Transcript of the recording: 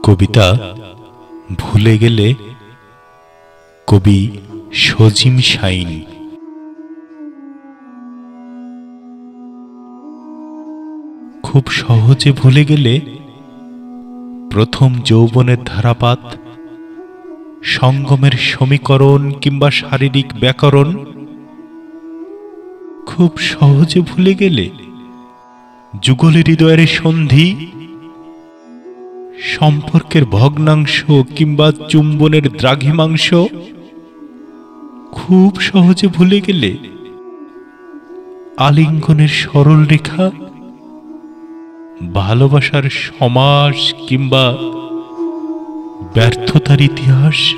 কবিতা ভুলে গেলে, কবি সজিম শাইন। খুব সহজে ভুলে গেলে প্রথম যৌবনের ধারাপাত, সঙ্গমের সমীকরণ কিংবা শারীরিক ব্যাকরণ। খুব সহজে ভুলে গেলে যুগলের হৃদয়ের সন্ধি, সম্পর্কের ভগ্নাংশ কিংবা চুম্বনের দ্রাঘিমাংশ। খুব সহজে ভুলে গেলে আলিঙ্গনের সরল রেখা, ভালোবাসার সমাস কিংবা ব্যর্থতার ইতিহাস।